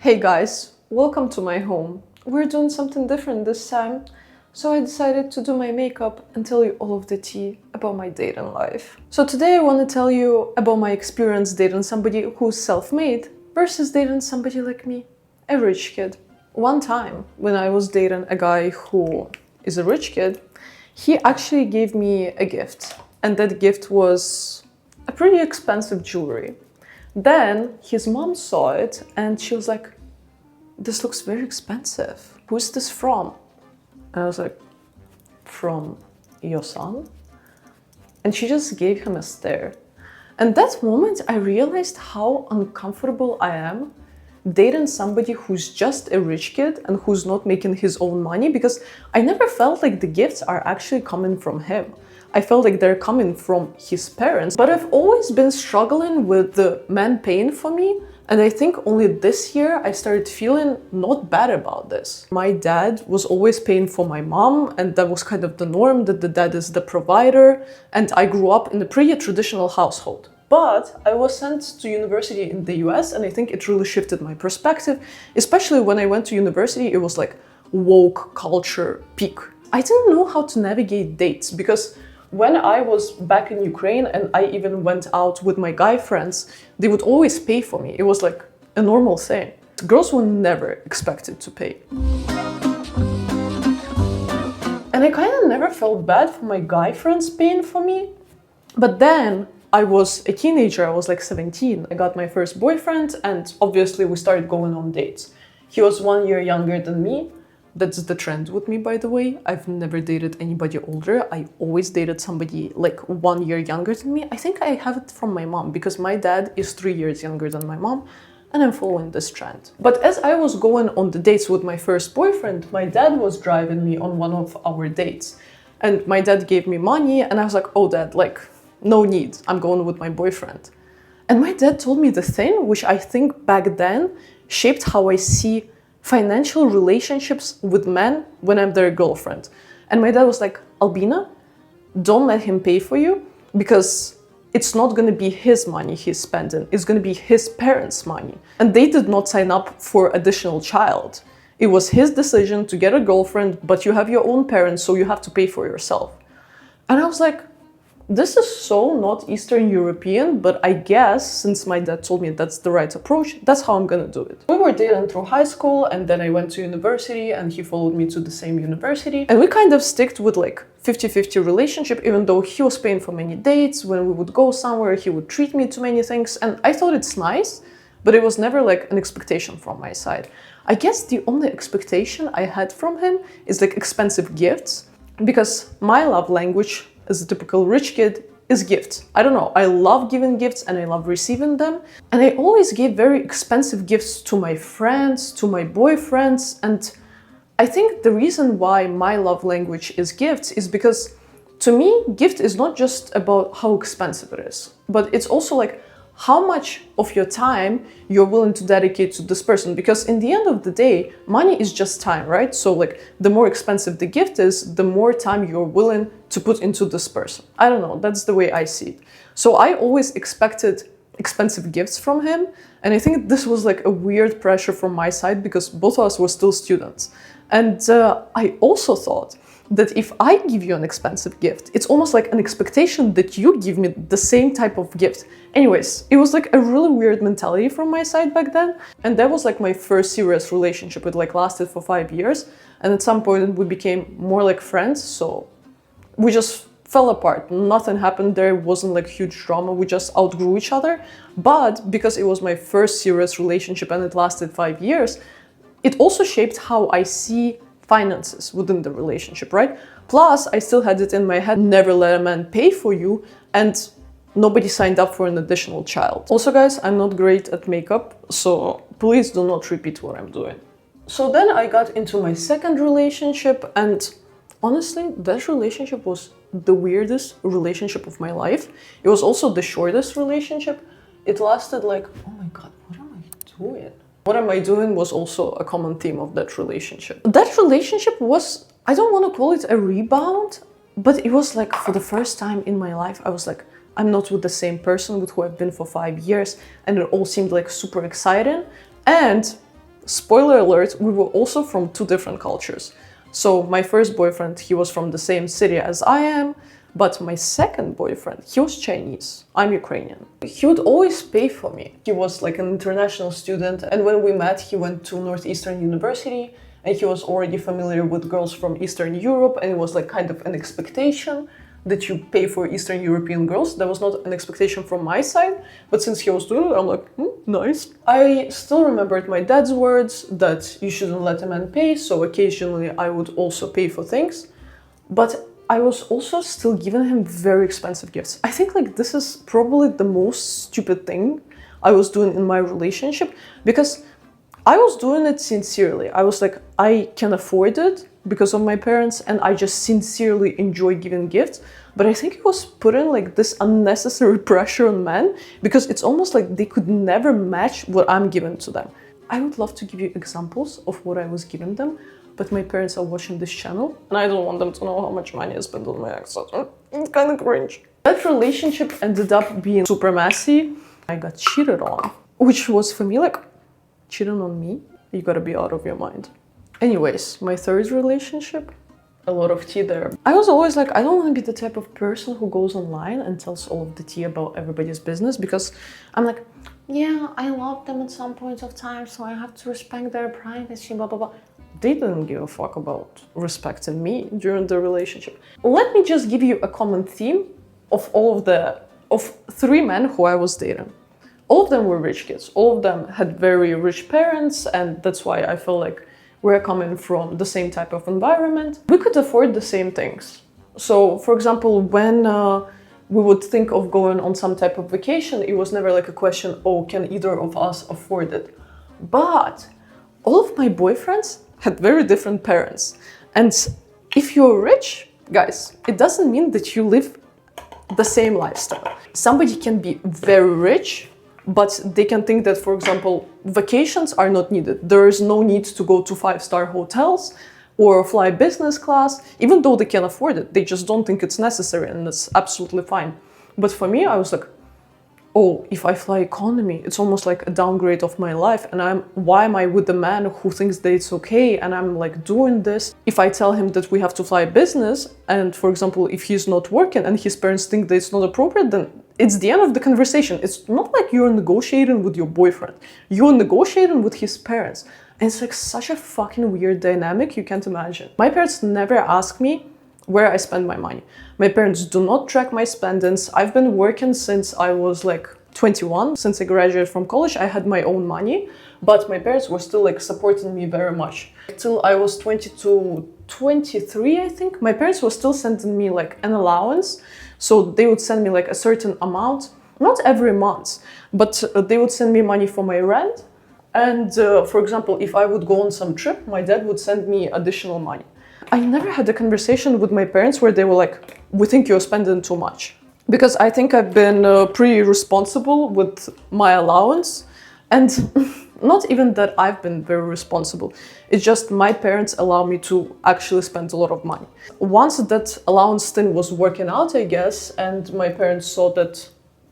Hey guys, welcome to my home. We're doing something different this time, so I decided to do my makeup and tell you all of the tea about my dating life. So today I want to tell you about my experience dating somebody who's self-made versus dating somebody like me, a rich kid. One time, when I was dating a guy who is a rich kid, he actually gave me a gift, and that gift was a pretty expensive jewelry. Then his mom saw it and she was like, "This looks very expensive. Who's this from?" And I was like, "From your son?" And she just gave him a stare. And that moment I realized how uncomfortable I am dating somebody who's just a rich kid and who's not making his own money, because I never felt like the gifts are actually coming from him. I felt like they're coming from his parents. But I've always been struggling with the man paying for me, and I think only this year I started feeling not bad about this. My dad was always paying for my mom, and that was kind of the norm, that the dad is the provider, and I grew up in a pretty traditional household. But I was sent to university in the US, and I think it really shifted my perspective, especially when I went to university. It was like woke culture peak. I didn't know how to navigate dates, because when I was back in Ukraine and I even went out with my guy friends, they would always pay for me. It was like a normal thing. Girls were never expected to pay. And I kind of never felt bad for my guy friends paying for me. But then I was a teenager, I was like 17. I got my first boyfriend, and obviously we started going on dates. He was 1 year younger than me. That's the trend with me, by the way. I've never dated anybody older. I always dated somebody like 1 year younger than me. I think I have it from my mom, because my dad is 3 years younger than my mom, and I'm following this trend. But as I was going on the dates with my first boyfriend, my dad was driving me on one of our dates. And my dad gave me money, and I was like, "Oh, Dad, like, no need. I'm going with my boyfriend." And my dad told me the thing, which I think back then shaped how I see financial relationships with men when I'm their girlfriend. And my dad was like, "Albina, don't let him pay for you, because it's not going to be his money he's spending. It's going to be his parents' money. And they did not sign up for additional child. It was his decision to get a girlfriend, but you have your own parents, so you have to pay for yourself." And I was like, this is so not Eastern European, but I guess since my dad told me that's the right approach, that's how I'm gonna do it. We were dating through high school, and then I went to university and he followed me to the same university. And we kind of sticked with like 50-50 relationship, even though he was paying for many dates. When we would go somewhere, he would treat me to many things. And I thought it's nice, but it was never like an expectation from my side. I guess the only expectation I had from him is like expensive gifts, because my love language as a typical rich kid is gifts. I don't know, I love giving gifts and I love receiving them. And I always gave very expensive gifts to my friends, to my boyfriends. And I think the reason why my love language is gifts is because, to me, gift is not just about how expensive it is, but it's also like how much of your time you're willing to dedicate to this person. Because in the end of the day, money is just time, right? So like the more expensive the gift is, the more time you're willing to put into this person. I don't know, that's the way I see it. So I always expected expensive gifts from him. And I think this was like a weird pressure from my side, because both of us were still students. And I also thought that if I give you an expensive gift, it's almost like an expectation that you give me the same type of gift. Anyways, it was like a really weird mentality from my side back then. And that was like my first serious relationship. It like lasted for 5 years. And at some point we became more like friends. So we just fell apart. Nothing happened there. It wasn't like huge drama. We just outgrew each other. But because it was my first serious relationship and it lasted 5 years, it also shaped how I see finances within the relationship, right? Plus, I still had it in my head, never let a man pay for you, and nobody signed up for an additional child. Also, guys, I'm not great at makeup, so please do not repeat what I'm doing. So then I got into my second relationship, and honestly, that relationship was the weirdest relationship of my life. It was also the shortest relationship. It lasted like, oh my God, what am I doing? What am I doing was also a common theme of that relationship. That relationship was, I don't want to call it a rebound, but it was like for the first time in my life, I was like, I'm not with the same person with who I've been for 5 years, and it all seemed like super exciting. And spoiler alert, we were also from two different cultures. So my first boyfriend, he was from the same city as I am, but my second boyfriend, he was Chinese. I'm Ukrainian. He would always pay for me. He was like an international student, and when we met, he went to Northeastern University, and he was already familiar with girls from Eastern Europe, and it was like kind of an expectation that you pay for Eastern European girls. That was not an expectation from my side, but since he was doing it, I'm like, nice. I still remembered my dad's words that you shouldn't let a man pay, so occasionally I would also pay for things. But I was also still giving him very expensive gifts. I think like this is probably the most stupid thing I was doing in my relationship, because I was doing it sincerely. I was like, I can afford it because of my parents, and I just sincerely enjoy giving gifts. But I think it was putting like this unnecessary pressure on men, because it's almost like they could never match what I'm giving to them. I would love to give you examples of what I was giving them, but my parents are watching this channel, and I don't want them to know how much money I spend on my exes. It's kind of cringe. That relationship ended up being super messy. I got cheated on, which was for me like, cheating on me? You gotta be out of your mind. Anyways, my third relationship, a lot of tea there. I was always like, I don't want to be the type of person who goes online and tells all of the tea about everybody's business, because I'm like, yeah, I love them at some point of time, so I have to respect their privacy, blah, blah, blah. They didn't give a fuck about respecting me during the relationship. Let me just give you a common theme of of three men who I was dating. All of them were rich kids. All of them had very rich parents, and that's why I feel like we're coming from the same type of environment. We could afford the same things. So, for example, when we would think of going on some type of vacation, it was never like a question, oh, can either of us afford it? But all of my boyfriends had very different parents. And if you're rich, guys, it doesn't mean that you live the same lifestyle. Somebody can be very rich, but they can think that, for example, vacations are not needed. There is no need to go to 5-star hotels or fly business class, even though they can afford it. They just don't think it's necessary, and that's absolutely fine. But for me, I was like, oh, if I fly economy, it's almost like a downgrade of my life, and why am I with the man who thinks that it's okay, and I'm like doing this? If I tell him that we have to fly business, and for example, if he's not working and his parents think that it's not appropriate, then it's the end of the conversation. It's not like you're negotiating with your boyfriend. You're negotiating with his parents. And it's like such a fucking weird dynamic you can't imagine. My parents never ask me where I spend my money. My parents do not track my spendings. I've been working since I was like 21. Since I graduated from college, I had my own money, but my parents were still like supporting me very much. Till I was 22, 23, I think, my parents were still sending me like an allowance. So they would send me like a certain amount, not every month, but they would send me money for my rent. And for example, if I would go on some trip, my dad would send me additional money. I never had a conversation with my parents where they were like, we think you're spending too much. Because I think I've been pretty responsible with my allowance. And not even that I've been very responsible. It's just my parents allow me to actually spend a lot of money. Once that allowance thing was working out, I guess, and my parents saw that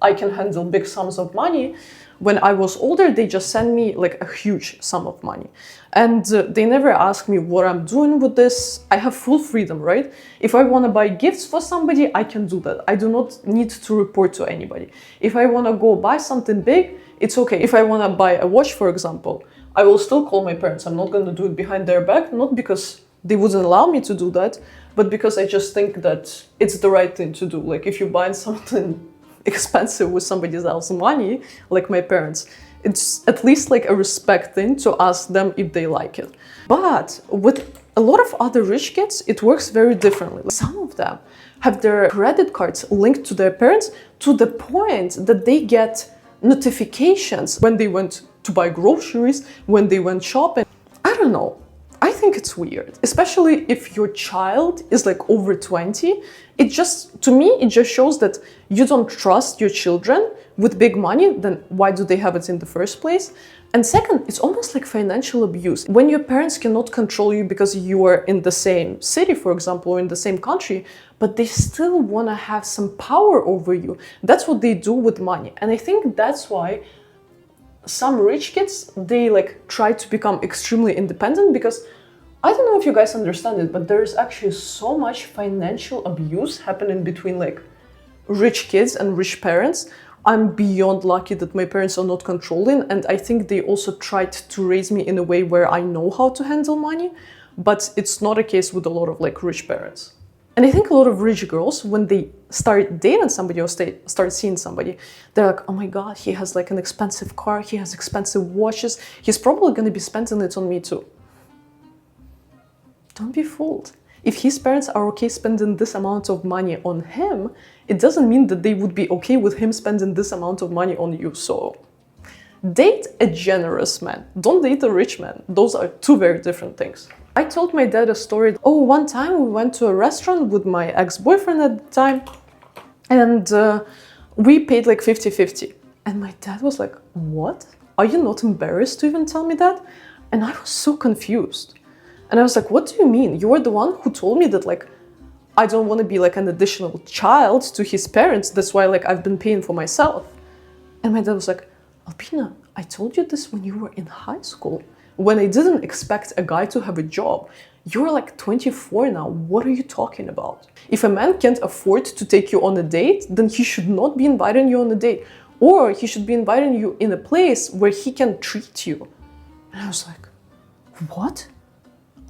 I can handle big sums of money, when I was older, they just sent me like a huge sum of money. And they never asked me what I'm doing with this. I have full freedom, right? If I want to buy gifts for somebody, I can do that. I do not need to report to anybody. If I want to go buy something big, it's okay. If I want to buy a watch, for example, I will still call my parents. I'm not going to do it behind their back, not because they wouldn't allow me to do that, but because I just think that it's the right thing to do. Like if you buy something expensive with somebody else's money, like my parents, it's at least like a respect thing to ask them if they like it. But with a lot of other rich kids, it works very differently. Some of them have their credit cards linked to their parents to the point that they get notifications when they went to buy groceries, when they went shopping. I don't know. I think it's weird, especially if your child is like over 20. To me, it just shows that you don't trust your children with big money. Then why do they have it in the first place? And second, it's almost like financial abuse. When your parents cannot control you because you are in the same city, for example, or in the same country, but they still want to have some power over you. That's what they do with money. And I think that's why some rich kids, they like try to become extremely independent because I don't know if you guys understand it, but there's actually so much financial abuse happening between like rich kids and rich parents. I'm beyond lucky that my parents are not controlling, and I think they also tried to raise me in a way where I know how to handle money, but it's not a case with a lot of like rich parents. And I think a lot of rich girls, when they start dating somebody or start seeing somebody, they're like, oh my God, he has like an expensive car, he has expensive watches, he's probably gonna be spending it on me too. Don't be fooled. If his parents are okay spending this amount of money on him, it doesn't mean that they would be okay with him spending this amount of money on you. So date a generous man. Don't date a rich man. Those are two very different things. I told my dad a story. Oh, one time we went to a restaurant with my ex-boyfriend at the time, and we paid like 50-50. And my dad was like, what? Are you not embarrassed to even tell me that? And I was so confused. And I was like, what do you mean? You're the one who told me that like, I don't want to be like an additional child to his parents. That's why like I've been paying for myself. And my dad was like, Albina, I told you this when you were in high school, when I didn't expect a guy to have a job. You're like 24 now. What are you talking about? If a man can't afford to take you on a date, then he should not be inviting you on a date. Or he should be inviting you in a place where he can treat you. And I was like, what?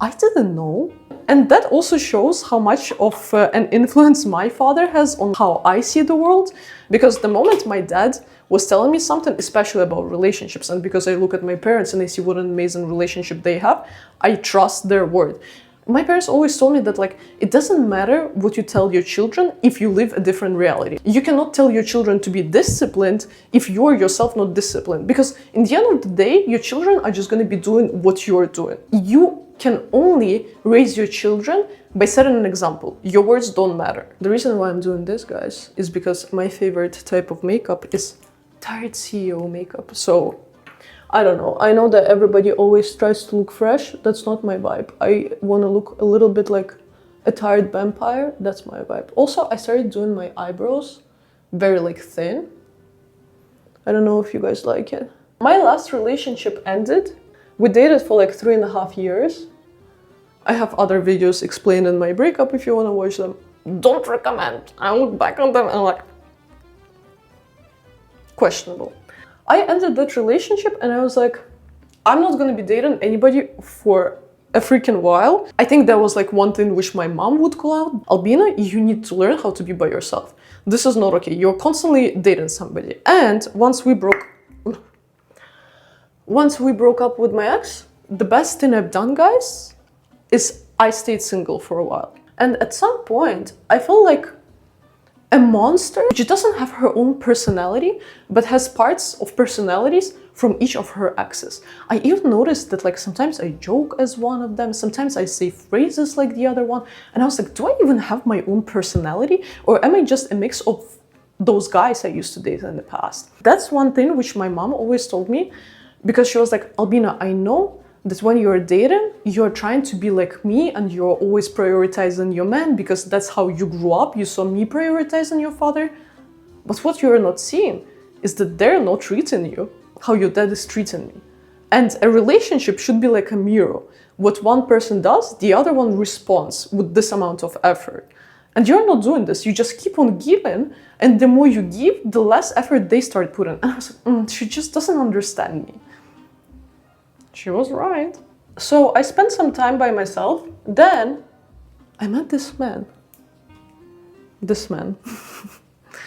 I didn't know. And that also shows how much of an influence my father has on how I see the world. Because the moment my dad was telling me something, especially about relationships, and because I look at my parents and I see what an amazing relationship they have, I trust their word. My parents always told me that like, it doesn't matter what you tell your children if you live a different reality. You cannot tell your children to be disciplined if you're yourself not disciplined. Because in the end of the day, your children are just going to be doing what you're doing. You can only raise your children by setting an example. Your words don't matter. The reason why I'm doing this, guys, is because my favorite type of makeup is tired CEO makeup. So, I don't know. I know that everybody always tries to look fresh. That's not my vibe. I want to look a little bit like a tired vampire. That's my vibe. Also, I started doing my eyebrows very like thin. I don't know if you guys like it. My last relationship ended. We dated for like 3.5 years. I have other videos explaining my breakup if you want to watch them. Don't recommend. I look back on them and I'm like, questionable. I ended that relationship and I was like, I'm not going to be dating anybody for a freaking while. I think that was like one thing which my mom would call out. Albina, you need to learn how to be by yourself. This is not okay. You're constantly dating somebody. And once we broke up with my ex, the best thing I've done, guys, is I stayed single for a while. And at some point, I felt like a monster which doesn't have her own personality, but has parts of personalities from each of her exes. I even noticed that like sometimes I joke as one of them, sometimes I say phrases like the other one, and I was like, do I even have my own personality? Or am I just a mix of those guys I used to date in the past? That's one thing which my mom always told me, because she was like, Albina, I know that when you're dating, you're trying to be like me and you're always prioritizing your man because that's how you grew up. You saw me prioritizing your father. But what you're not seeing is that they're not treating you how your dad is treating me. And a relationship should be like a mirror. What one person does, the other one responds with this amount of effort. And you're not doing this. You just keep on giving, and the more you give, the less effort they start putting. And I was like, she just doesn't understand me. She was right. So I spent some time by myself. Then I met this man.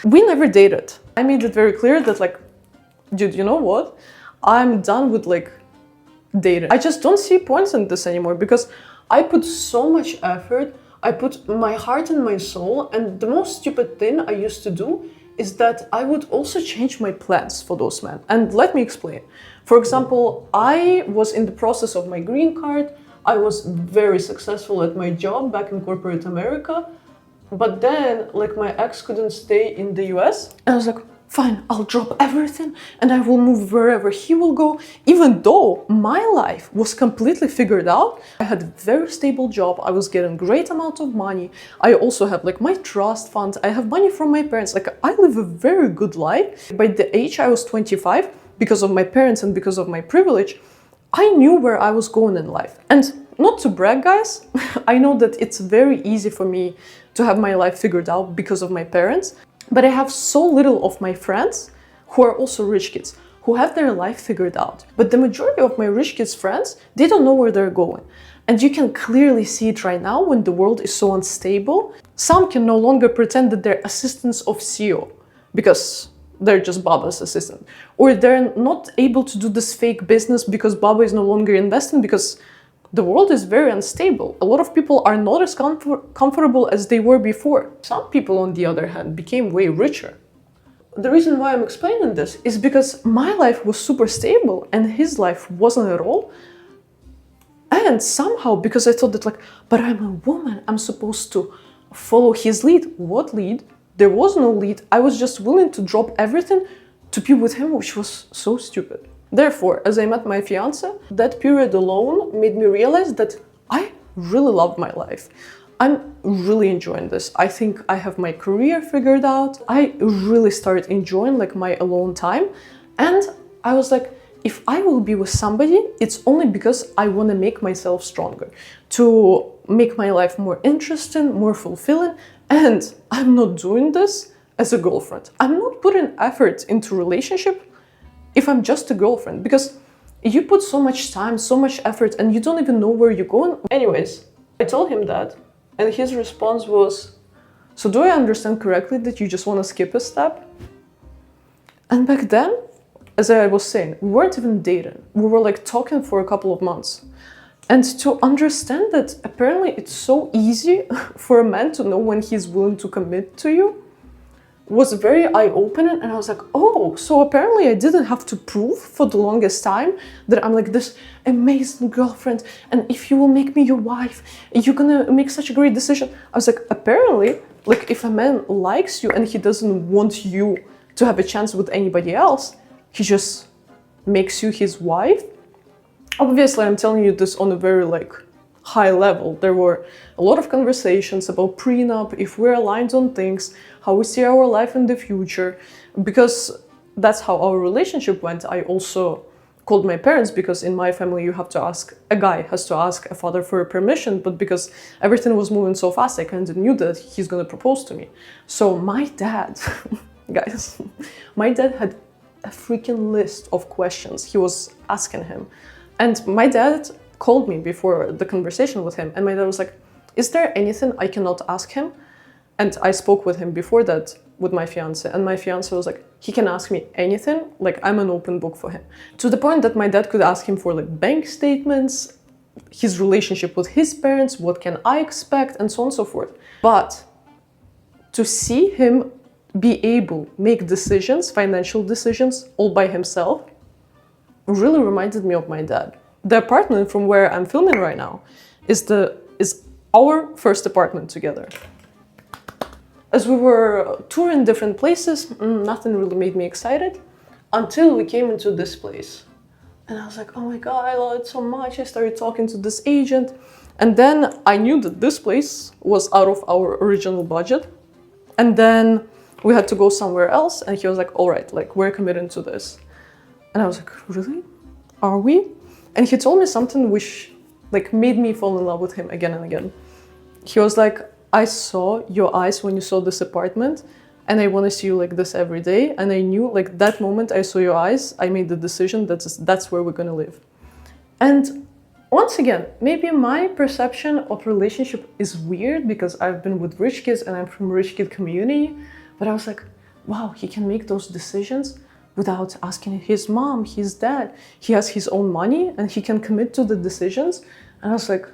We never dated. I made it very clear that like, dude, you know what? I'm done with like dating. I just don't see points in this anymore because I put so much effort. I put my heart and my soul. And the most stupid thing I used to do is that I would also change my plans for those men. And let me explain. For example, I was in the process of my green card. I was very successful at my job back in corporate America. But then, like, my ex couldn't stay in the US. And I was like, fine, I'll drop everything and I will move wherever he will go. Even though my life was completely figured out, I had a very stable job. I was getting great amount of money. I also have like my trust fund. I have money from my parents. Like, I live a very good life. By the age I was 25, because of my parents and because of my privilege, I knew where I was going in life. And not to brag, guys, I know that it's very easy for me to have my life figured out because of my parents, but I have so little of my friends who are also rich kids, who have their life figured out. But the majority of my rich kids' friends, they don't know where they're going. And you can clearly see it right now when the world is so unstable. Some can no longer pretend that they're assistants of CEO because they're just Baba's assistant. Or they're not able to do this fake business because Baba is no longer investing because the world is very unstable. A lot of people are not as comfortable as they were before. Some people, on the other hand, became way richer. The reason why I'm explaining this is because my life was super stable and his life wasn't at all. And somehow, because I thought that like, but I'm a woman, I'm supposed to follow his lead. What lead? There was no lead. I was just willing to drop everything to be with him, which was so stupid. Therefore, as I met my fiancé, that period alone made me realize that I really love my life. I'm really enjoying this. I think I have my career figured out. I really started enjoying like my alone time. And I was like, if I will be with somebody, it's only because I want to make myself stronger, to make my life more interesting, more fulfilling. And I'm not doing this as a girlfriend. I'm not putting effort into relationship if I'm just a girlfriend, because you put so much time, so much effort, and you don't even know where you're going. Anyways, I told him that, and his response was, so do I understand correctly that you just want to skip a step? And back then, as I was saying, we weren't even dating. We were like talking for a couple of months. And to understand that apparently it's so easy for a man to know when he's willing to commit to you was very eye-opening. And I was like, oh, so apparently I didn't have to prove for the longest time that I'm like this amazing girlfriend. And if you will make me your wife, you're gonna make such a great decision. I was like, apparently, like if a man likes you and he doesn't want you to have a chance with anybody else, he just makes you his wife. Obviously, I'm telling you this on a very like high level. There were a lot of conversations about prenup, if we're aligned on things, how we see our life in the future, because that's how our relationship went. I also called my parents because in my family you have to ask, a guy has to ask a father for permission, but because everything was moving so fast, I kind of knew that he's gonna propose to me. So my dad, guys, my dad had a freaking list of questions he was asking him. And my dad called me before the conversation with him, and my dad was like, is there anything I cannot ask him? And I spoke with him before that with my fiancé, and my fiancé was like, he can ask me anything, like I'm an open book for him. To the point that my dad could ask him for like bank statements, his relationship with his parents, what can I expect, and so on and so forth. But to see him be able to make decisions, financial decisions, all by himself, really reminded me of my dad. The apartment from where I'm filming right now is our first apartment together. As we were touring different places, nothing really made me excited until we came into this place. And I was like, oh my God, I love it so much. I started talking to this agent. And then I knew that this place was out of our original budget. And then we had to go somewhere else. And he was like, all right, like we're committing to this. And I was like, really? Are we? And he told me something which like made me fall in love with him again and again. He was like, I saw your eyes when you saw this apartment and I want to see you like this every day. And I knew like that moment I saw your eyes, I made the decision that's where we're gonna live. And once again, maybe my perception of relationship is weird because I've been with rich kids and I'm from a rich kid community, but I was like, wow, he can make those decisions without asking his mom, his dad. He has his own money and he can commit to the decisions. And I was like,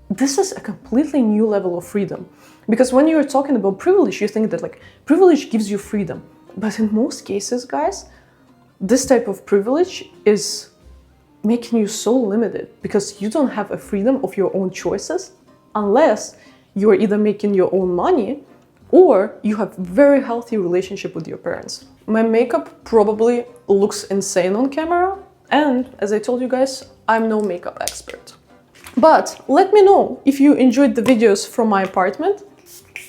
this is a completely new level of freedom. Because when you're talking about privilege, you think that like privilege gives you freedom. But in most cases, guys, this type of privilege is making you so limited because you don't have a freedom of your own choices unless you're either making your own money or you have very healthy relationship with your parents. My makeup probably looks insane on camera, and as I told you guys, I'm no makeup expert. But let me know if you enjoyed the videos from my apartment.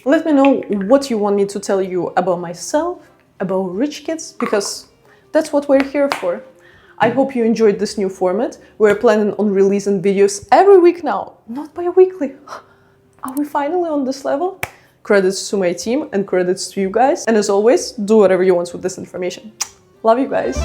Let me know what you want me to tell you about myself, about rich kids, because that's what we're here for. I hope you enjoyed this new format. We're planning on releasing videos every week now, not bi-weekly. Are we finally on this level? Credits to my team and credits to you guys. And as always, do whatever you want with this information. Love you guys.